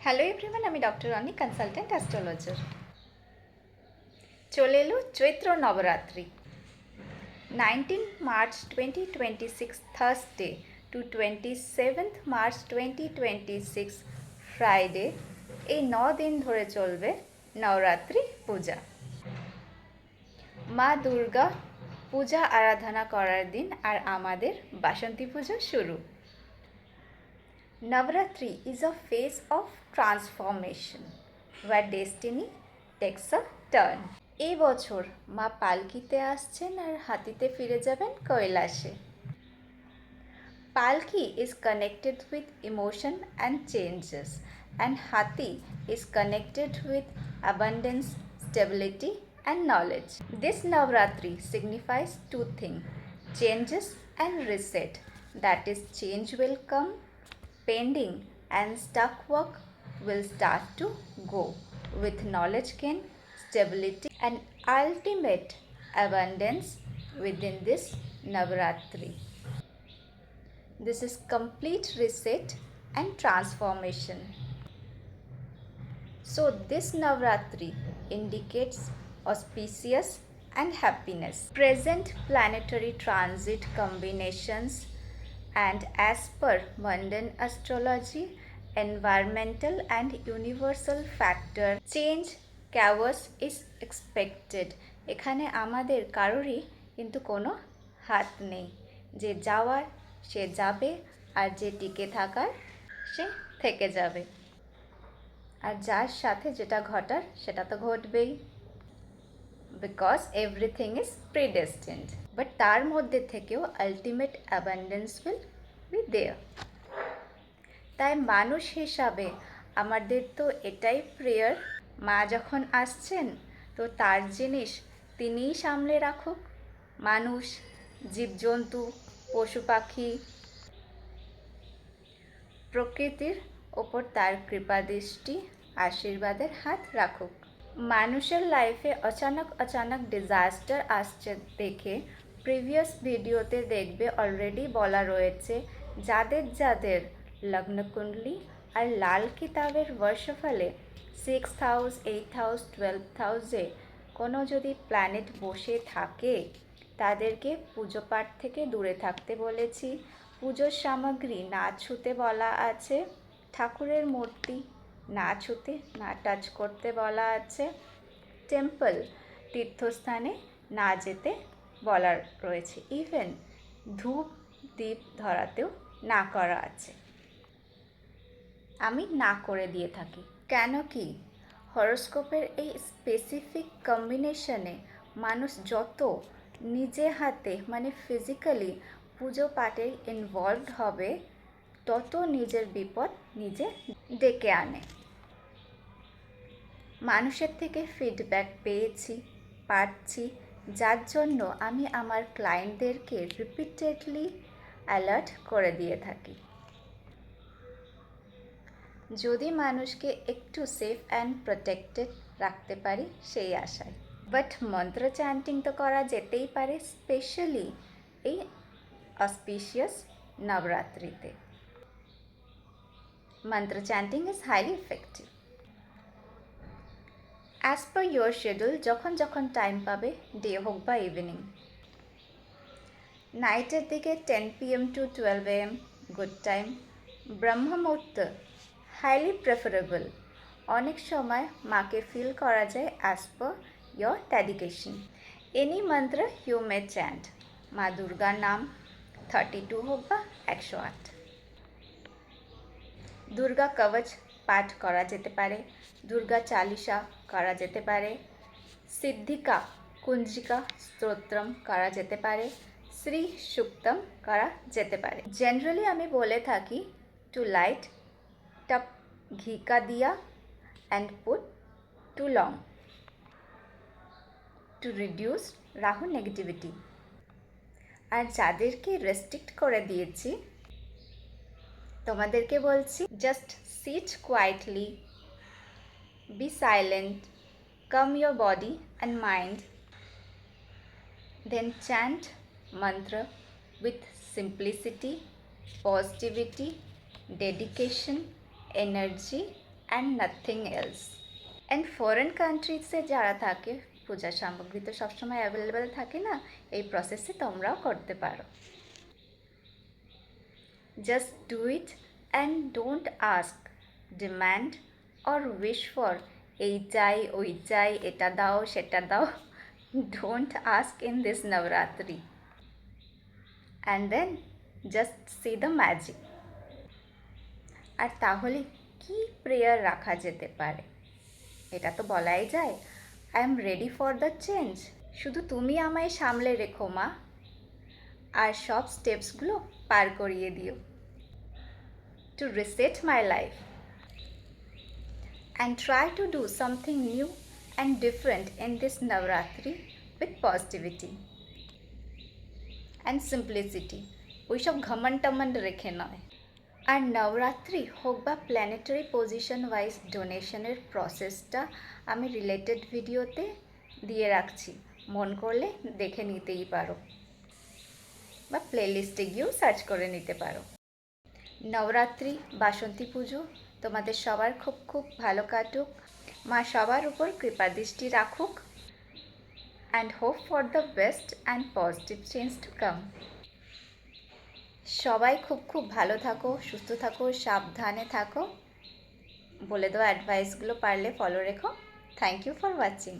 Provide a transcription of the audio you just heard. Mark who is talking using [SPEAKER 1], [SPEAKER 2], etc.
[SPEAKER 1] Hello everyone, আমি doctor Ani, consultant astrologer. চলে এলো Chaitra Navratri. 19 March 2026 Thursday to 27 March 2026 Friday, এই 9 দিন ধরে চলবে নবরাত্রি পূজা। মা দুর্গা পূজা আরাধনা করার দিন আর আমাদের বাসন্তী পূজা শুরু। Navratri is a phase of transformation where destiny takes a turn. এই বছর মা পালকিতে আসছেন আর হাতিতে ফিরে যাবেন কৈলাসে। Palki is connected with emotion and changes, and Hati is connected with abundance, stability, and knowledge. This Navratri signifies two things: changes and reset. That is, change will come, pending and stuck work will start to go, with knowledge gain, stability, and ultimate abundance within this Navratri. This is complete reset and transformation. So this Navratri indicates auspicious and happiness. Present planetary transit combinations and as per mundane astrology, environmental and universal factor, change, chaos is expected. এখানে আমাদের কারোরই কিন্তু কোনো হাত নেই। যে যাওয়ার সে যাবে, আর যে টিকে থাকার সে থেকে যাবে, আর যার সাথে যেটা ঘটার সেটা তো ঘটবেই, because everything is predestined. But তার মধ্যে থেকেও ultimate abundance will be there. তাই মানুষ হিসাবে আমাদের তো এটাই প্রেয়ার, মা যখন আসছেন তো তার জিনিস তিনিই সামলে রাখুক। মানুষ, জীবজন্তু, পশু পাখি, প্রকৃতির ওপর তার কৃপাদৃষ্টি, আশীর্বাদের হাত রাখুক। মানুষের লাইফে অচানক ডিজাস্টার আসছে দেখে প্রিভিয়াস ভিডিওতে দেখবে অলরেডি বলা রয়েছে, যাদের লগ্নকুণ্ডলী আর লাল কিতাবের বর্ষফলে 6th house, 8th house, 12th হাউসে কোনো যদি প্ল্যানেট বসে থাকে তাদেরকে পুজো পাঠ থেকে দূরে থাকতে বলেছি। পুজোর সামগ্রী না ছুঁতে বলা আছে, ঠাকুরের মূর্তি না ছুঁতে, না টাচ করতে বলা আছে, টেম্পল, তীর্থস্থানে না যেতে বলা রয়েছে, ইভেন ধূপ দীপ ধরাতেও না করা আছে। আমি না করে দিয়ে থাকি, কেন কি হরোস্কোপের এই স্পেসিফিক কম্বিনেশনে মানুষ যত নিজে হাতে মানে ফিজিক্যালি পুজো পাঠে ইনভলভড হবে তত নিজের বিপদ নিজে ডেকে আনে। মানুষের থেকে ফিডব্যাক পাচ্ছি, যার জন্য আমি আমার ক্লায়েন্টদেরকে রিপিটেডলি অ্যালার্ট করে দিয়ে থাকি, যদি মানুষকে একটু সেফ অ্যান্ড প্রোটেক্টেড রাখতে পারি সেই আশায়। বাট মন্ত্র চ্যান্টিং তো করা যেতেই পারে, স্পেশালি এই অসপিশিয়াস নবরাত্রিতে। মন্ত্র chanting is highly effective. As per your schedule যখন টাইম পাবে, ডে হোক বা ইভিনিং, নাইটের দিকে 10 PM to 12 AM good time. ব্রহ্ম মুহূর্ত হাইলি প্রেফারেবল। অনেক সময় মাকে ফিল করা যায় as per your dedication. Any মন্ত্র ইউ মে চ্যান্ট, মা দুর্গার নাম 32 হোক বা 108। দুর্গা কবচ পাঠ করা যেতে পারে, দুর্গা চালিসা করা যেতে পারে, সিদ্ধিকা কুঞ্জিকা স্তোত্রম করা যেতে পারে, শ্রী সুক্তম করা যেতে পারে। জেনারেলি আমি বলে থাকি টু লাইট টপ ঘি কা diya and put two laung to reduce Rahu negativity. আর যাদেরকে রেস্ট্রিক্ট করে দিয়েছি তোমাদেরকে বলছি, just sit quietly, be silent, calm your body and mind, then chant mantra with simplicity, positivity, dedication, energy and nothing else. And foreign কান্ট্রিজে যারা থাকে, পূজার সামগ্রী তো সবসময় অ্যাভেলেবেল থাকে না, এই প্রসেসে তোমরাও করতে পারো। Just do it and don't ask, demand or wish for এই চাই ওই চাই, এটা দাও সেটা দাও। Don't ask in this Navratri, and then just see the magic. আর তাহলে কি প্রেয়ার রাখা যেতে পারে? এটা তো বলাই যায়, I am ready for the change. শুধু তুমি আমায় সামলে রেখো মা, আর সব স্টেপসগুলো পার করিয়ে দিও। Two reset my life and try to do something new and different in this Navratri with positivity and simplicity, ওইসব ঘমন্ড টমন্ড রেখে নয়। আর নবরাত্রি হোক বা প্ল্যানেটারি পজিশন ওয়াইজ ডোনেশনের প্রসেসটা আমি রিলেটেড ভিডিওতে দিয়ে রাখছি, মন করলে দেখে নিতেই পারো, বা প্লেলিস্টে গিয়েও সার্চ করে নিতে পারো। নবরাত্রি, বাসন্তী পুজো তোমাদের সবার খুব খুব ভালো কাটুক, মা সবার উপর কৃপা দৃষ্টি রাখুক, and hope for the best and positive change to come. সবাই খুব খুব ভালো থাকো, সুস্থ থাকো, সাবধানে থাকো। বলে দেওয়া অ্যাডভাইসগুলো পারলে ফলো রেখো। Thank you for watching.